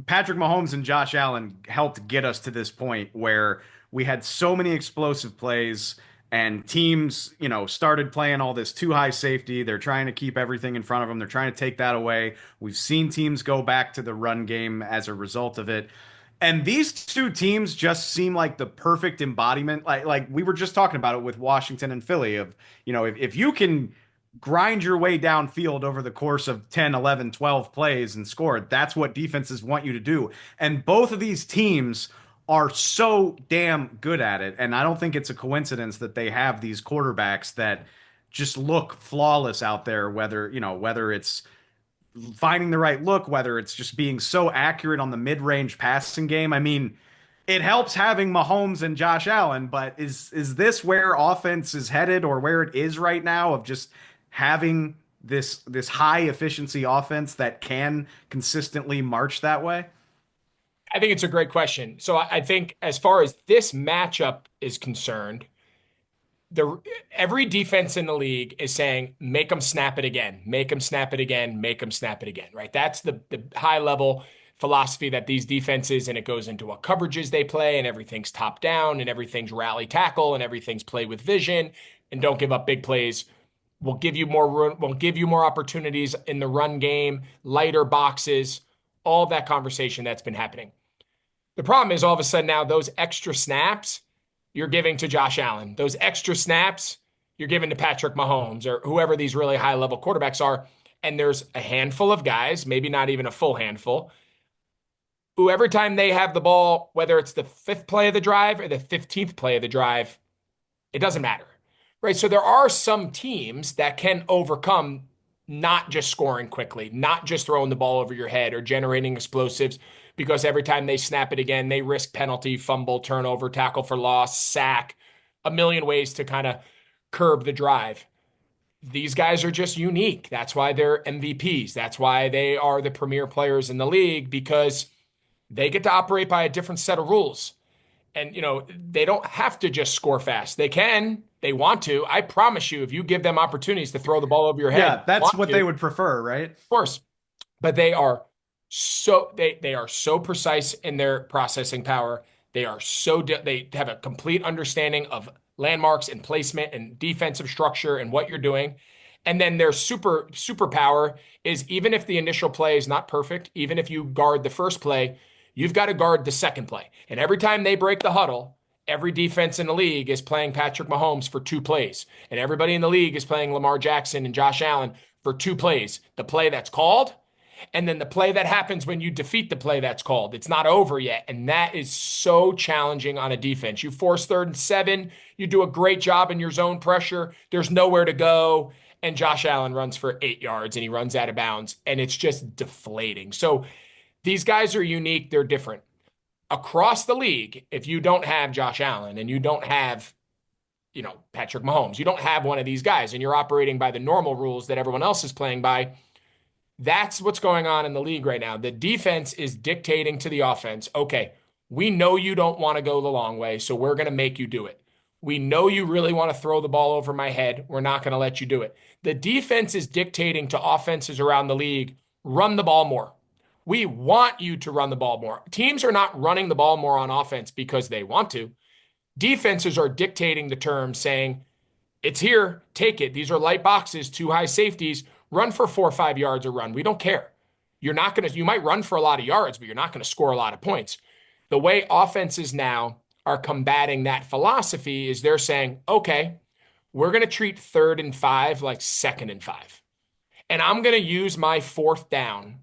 Patrick Mahomes and Josh Allen helped get us to this point where we had so many explosive plays and teams, started playing all this too high safety. They're trying to keep everything in front of them. They're trying to take that away. We've seen teams go back to the run game as a result of it. And these two teams just seem like the perfect embodiment. Like we were just talking about it with Washington and Philly of, if you can grind your way downfield over the course of 10, 11, 12 plays and score, that's what defenses want you to do. And both of these teams are so damn good at it. And I don't think it's a coincidence that they have these quarterbacks that just look flawless out there, whether it's finding the right look, whether it's just being so accurate on the mid-range passing game. I mean, it helps having Mahomes and Josh Allen, but is this where offense is headed, or where it is right now, of just having this high efficiency offense that can consistently march that way? I think it's a great question. So I think as far as this matchup is concerned, the every defense in the league is saying, make them snap it again, make them snap it again, make them snap it again, right? That's the high level philosophy that these defenses, and it goes into what coverages they play, and everything's top down, and everything's rally tackle, and everything's play with vision, and don't give up big plays. We'll give you more room, we'll give you more opportunities in the run game, lighter boxes, all that conversation that's been happening. The problem is all of a sudden now those extra snaps you're giving to Josh Allen. Those extra snaps you're giving to Patrick Mahomes or whoever these really high level quarterbacks are. And there's a handful of guys, maybe not even a full handful, who every time they have the ball, whether it's the 5th play of the drive or the 15th play of the drive, it doesn't matter, right? So there are some teams that can overcome not just scoring quickly, not just throwing the ball over your head or generating explosives, because every time they snap it again, they risk penalty, fumble, turnover, tackle for loss, sack, a million ways to kind of curb the drive. These guys are just unique. That's why they're MVPs. That's why they are the premier players in the league, because they get to operate by a different set of rules. And, they don't have to just score fast. They can, they want to. I promise you, if you give them opportunities to throw the ball over your head. Yeah, that's what they would prefer, right? Of course. But they are so precise in their processing power. They have a complete understanding of landmarks and placement and defensive structure and what you're doing. And then their superpower is, even if the initial play is not perfect, even if you guard the first play, you've got to guard the second play. And every time they break the huddle, every defense in the league is playing Patrick Mahomes for 2 plays. And everybody in the league is playing Lamar Jackson and Josh Allen for 2 plays. The play that's called, and then the play that happens when you defeat the play that's called. It's not over yet. And that is so challenging on a defense. You force 3rd and 7. You do a great job in your zone pressure. There's nowhere to go. And Josh Allen runs for 8 yards and he runs out of bounds. And it's just deflating. So these guys are unique. They're different. Across the league, if you don't have Josh Allen and you don't have, Patrick Mahomes, you don't have one of these guys, and you're operating by the normal rules that everyone else is playing by, that's what's going on in the league right now. The defense is dictating to the offense, okay, we know you don't want to go the long way, so we're going to make you do it. We know you really want to throw the ball over my head. We're not going to let you do it. The defense is dictating to offenses around the league, run the ball more. We want you to run the ball more. Teams are not running the ball more on offense because they want to. Defenses are dictating the terms, saying, it's here, take it. These are light boxes, 2 high safeties. Run for 4 or 5 yards a run. We don't care. You might run for a lot of yards, but you're not going to score a lot of points. The way offenses now are combating that philosophy is they're saying, okay, we're going to treat 3rd and 5 like 2nd and 5. And I'm going to use my 4th down.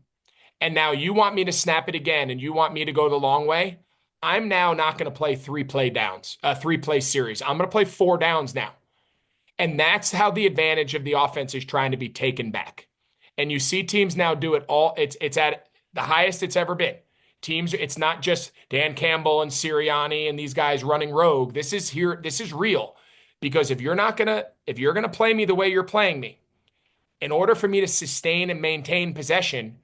And now you want me to snap it again and you want me to go the long way. I'm now not going to play 3-play series. I'm going to play 4 downs now. And that's how the advantage of the offense is trying to be taken back. And you see teams now do it all. It's at the highest it's ever been. It's not just Dan Campbell and Sirianni and these guys running rogue. This is real. Because if you're going to play me the way you're playing me, in order for me to sustain and maintain possession,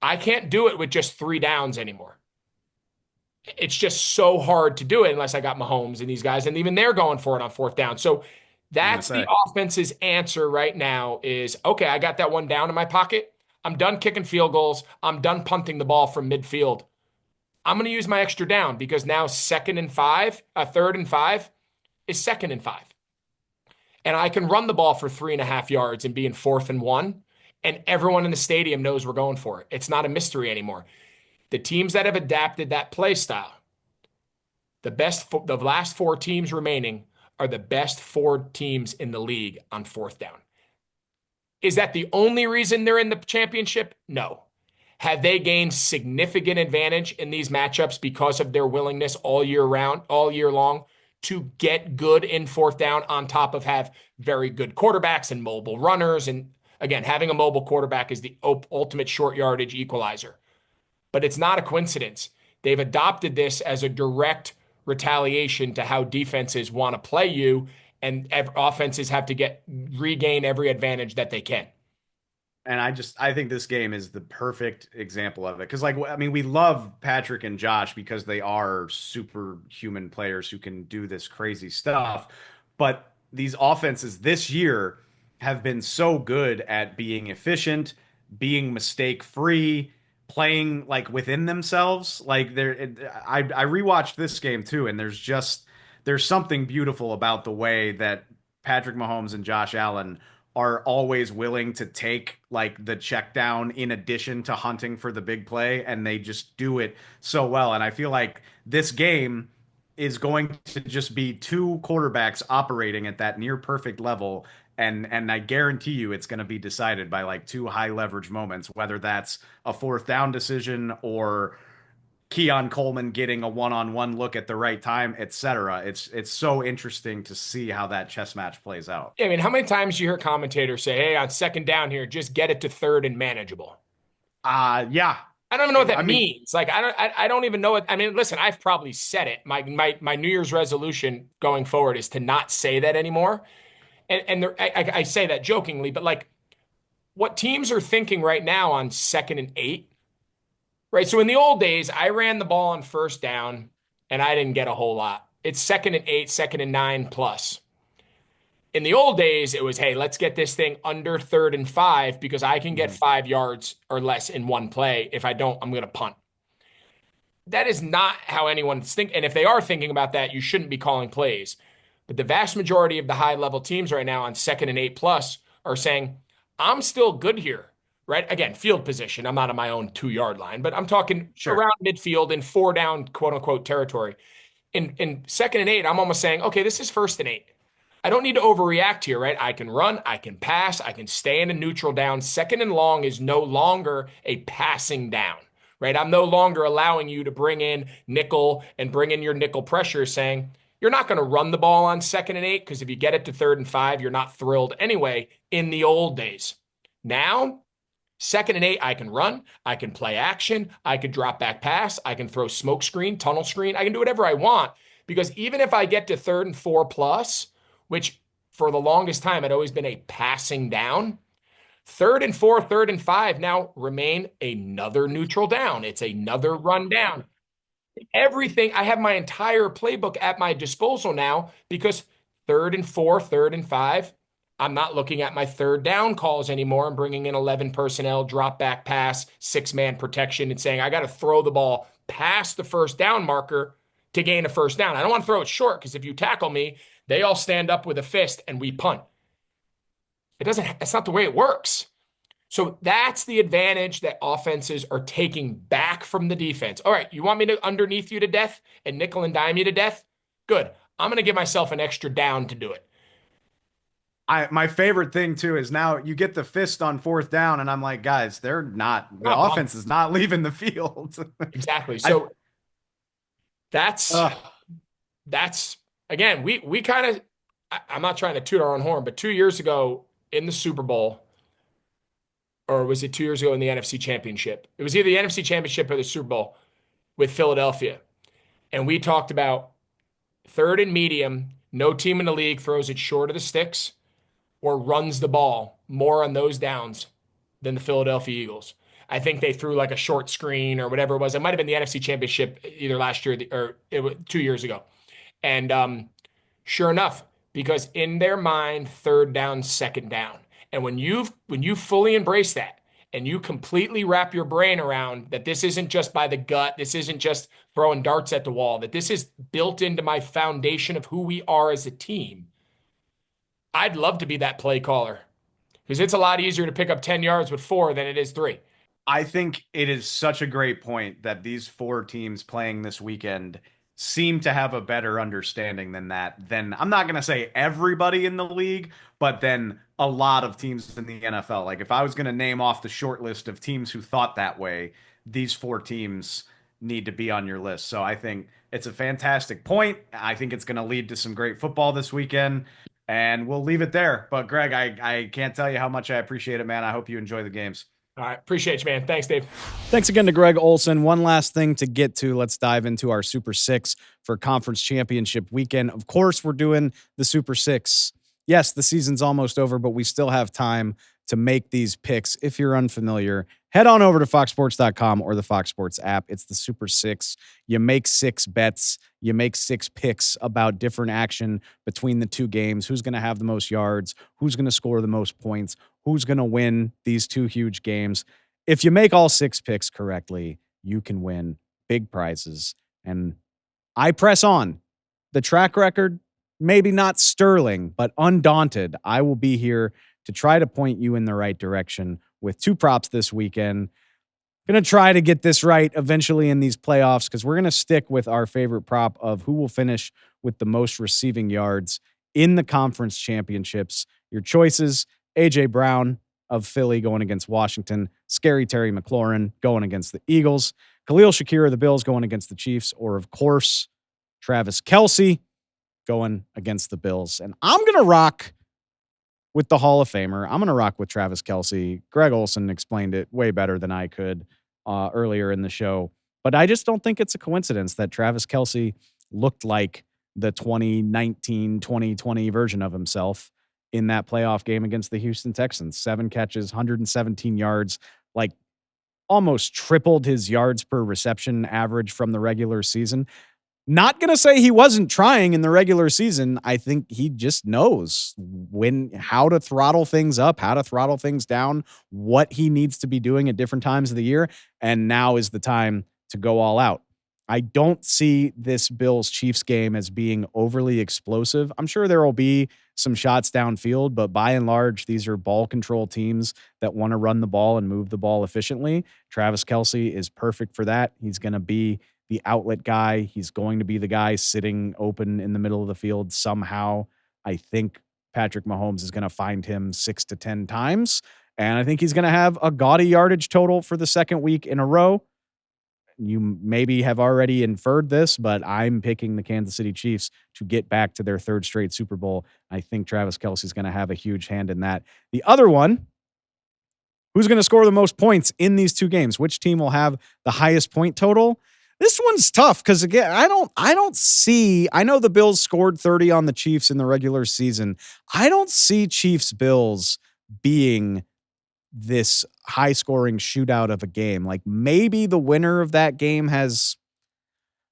I can't do it with just 3 downs anymore. It's just so hard to do it unless I got Mahomes and these guys, and even they're going for it on 4th down. So that's the offense's answer right now is, okay, I got that 1 down in my pocket. I'm done kicking field goals. I'm done punting the ball from midfield. I'm going to use my extra down because now 3rd and 5 is 2nd and 5. And I can run the ball for 3.5 yards and be in 4th and 1. And everyone in the stadium knows we're going for it. It's not a mystery anymore. The teams that have adapted that play style, the last four teams remaining are the best four teams in the league on fourth down. Is that the only reason they're in the championship? No. Have they gained significant advantage in these matchups because of their willingness all year round, all year long, to get good in fourth down on top of have very good quarterbacks and mobile runners? And again, having a mobile quarterback is the ultimate short yardage equalizer. But it's not a coincidence. They've adopted this as a direct retaliation to how defenses want to play you, and offenses have to regain every advantage that they can. And I think this game is the perfect example of it. Because, like, I mean, we love Patrick and Josh because they are superhuman players who can do this crazy stuff. But these offenses this year have been so good at being efficient, being mistake free, playing like within themselves. Like, I rewatched this game too, and there's something beautiful about the way that Patrick Mahomes and Josh Allen are always willing to take like the check down in addition to hunting for the big play, and they just do it so well. And I feel like this game is going to just be two quarterbacks operating at that near perfect level, and I guarantee you it's going to be decided by like two high leverage moments, whether that's a fourth down decision or Keon Coleman getting a one-on-one look at the right time, etc. It's so interesting to see how that chess match plays out. I mean, how many times do you hear commentators say, "Hey, on second down here, just get it to third and manageable"? Yeah. I don't even know what that means. Like, I don't even know what. I mean, listen, I've probably said it. My New Year's resolution going forward is to not say that anymore. And I say that jokingly, but like, what teams are thinking right now on 2nd and 8. Right. So in the old days, I ran the ball on first down and I didn't get a whole lot. It's 2nd and 8, 2nd and 9 plus. In the old days, it was, hey, let's get this thing under 3rd and 5 because I can get 5 yards or less in one play. If I don't, I'm going to punt. That is not how anyone's thinking. And if they are thinking about that, you shouldn't be calling plays. But the vast majority of the high level teams right now on 2nd and 8 plus are saying, I'm still good here. Right? Again, field position. I'm not on my own 2-yard line, but I'm talking around midfield in 4 down, quote unquote, territory. In 2nd and 8, I'm almost saying, okay, this is 1st and 8. I don't need to overreact here, right? I can run, I can pass, I can stay in a neutral down. 2nd and long is no longer a passing down, right? I'm no longer allowing you to bring in nickel and bring in your nickel pressure, saying you're not going to run the ball on 2nd and 8 because if you get it to 3rd and 5, you're not thrilled anyway in the old days. Now, 2nd and 8, I can run, I can play action, I can drop back pass, I can throw smoke screen, tunnel screen, I can do whatever I want. Because even if I get to 3rd and 4 plus, which for the longest time had always been a passing down, 3rd and 4, 3rd and 5 now remain another neutral down. It's another run down. Everything, I have my entire playbook at my disposal now because 3rd and 4, 3rd and 5, I'm not looking at my 3rd down calls anymore. I'm bringing in 11 personnel, drop back pass, 6-man protection, and saying I got to throw the ball past the 1st down marker to gain a 1st down. I don't want to throw it short because if you tackle me, they all stand up with a fist and we punt. That's not the way it works. So that's the advantage that offenses are taking back from the defense. All right, you want me to underneath you to death and nickel and dime you to death? Good. I'm going to give myself an extra down to do it. My favorite thing too is now you get the fist on 4th down, and I'm like, guys, the offense is not leaving the field. Exactly. So that's again, we kind of, I'm not trying to toot our own horn, but 2 years ago in the Super Bowl, or was it 2 years ago in the NFC Championship? It was either the NFC Championship or the Super Bowl with Philadelphia. And we talked about 3rd and medium, no team in the league throws it short of the sticks or runs the ball more on those downs than the Philadelphia Eagles. I think they threw like a short screen or whatever it was. It might have been the NFC Championship either last year or 2 years ago. And sure enough, because in their mind, 3rd down, 2nd down. And when you fully embrace that and you completely wrap your brain around that this isn't just by the gut, this isn't just throwing darts at the wall, that this is built into my foundation of who we are as a team, I'd love to be that play caller because it's a lot easier to pick up 10 yards with 4 than it is 3. I think it is such a great point that these four teams playing this weekend seem to have a better understanding than that. Than I'm not going to say everybody in the league, but then a lot of teams in the NFL. Like if I was going to name off the short list of teams who thought that way, these four teams need to be on your list. So I think it's a fantastic point. I think it's going to lead to some great football this weekend. And we'll leave it there. But Greg, I can't tell you how much I appreciate it, man. I hope you enjoy the games. All right. Appreciate you, man. Thanks, Dave. Thanks again to Greg Olsen. One last thing to get to. Let's dive into our Super Six for Conference Championship weekend. Of course, we're doing the Super Six. Yes, the season's almost over, but we still have time to make these picks. If you're unfamiliar, head on over to foxsports.com or the Fox Sports app. It's the Super Six. You make 6 bets. You make 6 picks about different action between the two games. Who's going to have the most yards? Who's going to score the most points? Who's going to win these two huge games? If you make all 6 picks correctly, you can win big prizes. And I press on. The track record, maybe not sterling, but undaunted. I will be here to try to point you in the right direction with 2 props this weekend. Going to try to get this right eventually in these playoffs because we're going to stick with our favorite prop of who will finish with the most receiving yards in the conference championships. Your choices: A.J. Brown of Philly going against Washington, Scary Terry McLaurin going against the Eagles, Khalil Shakir of the Bills going against the Chiefs, or of course, Travis Kelce going against the Bills. And I'm going to rock with the Hall of Famer. I'm going to rock with Travis Kelce. Greg Olsen explained it way better than I could earlier in the show. But I just don't think it's a coincidence that Travis Kelce looked like the 2019-2020 version of himself in that playoff game against the Houston Texans. 7 catches, 117 yards, like almost tripled his yards per reception average from the regular season. Not going to say he wasn't trying in the regular season. I think he just knows how to throttle things up, how to throttle things down, what he needs to be doing at different times of the year. And now is the time to go all out. I don't see this Bills-Chiefs game as being overly explosive. I'm sure there will be some shots downfield, but by and large, these are ball control teams that want to run the ball and move the ball efficiently. Travis Kelce is perfect for that. He's going to be the outlet guy. He's going to be the guy sitting open in the middle of the field somehow. I think Patrick Mahomes is going to find him 6 to 10 times, and I think he's going to have a gaudy yardage total for the second week in a row. You maybe have already inferred this, but I'm picking the Kansas City Chiefs to get back to their 3rd straight Super Bowl. I think Travis Kelce is going to have a huge hand in that. The other one, who's going to score the most points in these two games? Which team will have the highest point total? This one's tough because, again, I know the Bills scored 30 on the Chiefs in the regular season. I don't see Chiefs-Bills being this high-scoring shootout of a game. Like, maybe the winner of that game has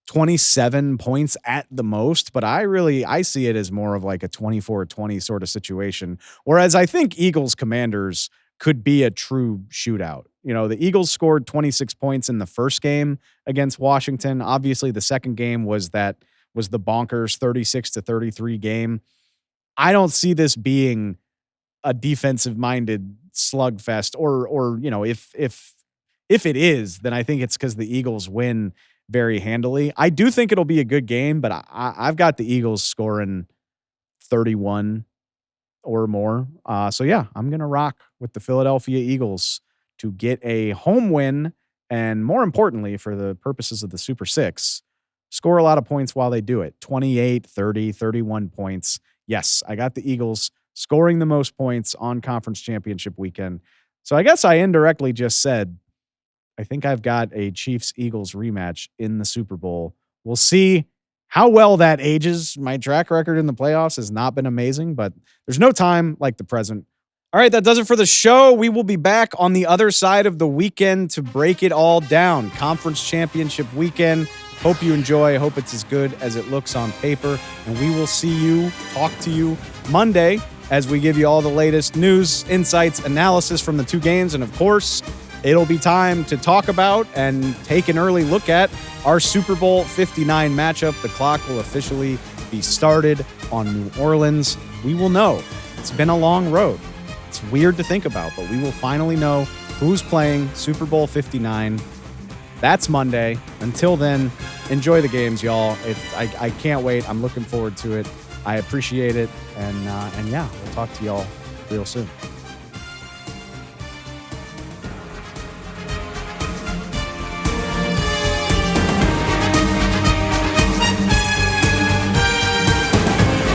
27 points at the most, but I see it as more of like a 24-20 sort of situation. Whereas I think Eagles-Commanders could be a true shootout. You know, the Eagles scored 26 points in the first game against Washington. Obviously, the second game was the bonkers 36-33 game. I don't see this being a defensive-minded slugfest, or you know, if it is, then I think it's because the Eagles win very handily. I do think it'll be a good game, but I've got the Eagles scoring 31 or more. So yeah, I'm gonna rock with the Philadelphia Eagles to get a home win, and more importantly, for the purposes of the Super Six, score a lot of points while they do it. 28, 30, 31 points. Yes, I got the Eagles scoring the most points on conference championship weekend. So I guess I indirectly just said, I think I've got a Chiefs-Eagles rematch in the Super Bowl. We'll see how well that ages. My track record in the playoffs has not been amazing, but there's no time like the present. All right, that does it for the show. We will be back on the other side of the weekend to break it all down. Conference championship weekend. Hope you enjoy. Hope it's as good as it looks on paper. And we will talk to you Monday as we give you all the latest news, insights, analysis from the two games. And of course, it'll be time to talk about and take an early look at our Super Bowl 59 matchup. The clock will officially be started on New Orleans. We will know. It's been a long road. It's weird to think about, but we will finally know who's playing Super Bowl 59. That's Monday. Until then, enjoy the games, y'all. I can't wait. I'm looking forward to it. I appreciate it. And yeah, we'll talk to y'all real soon.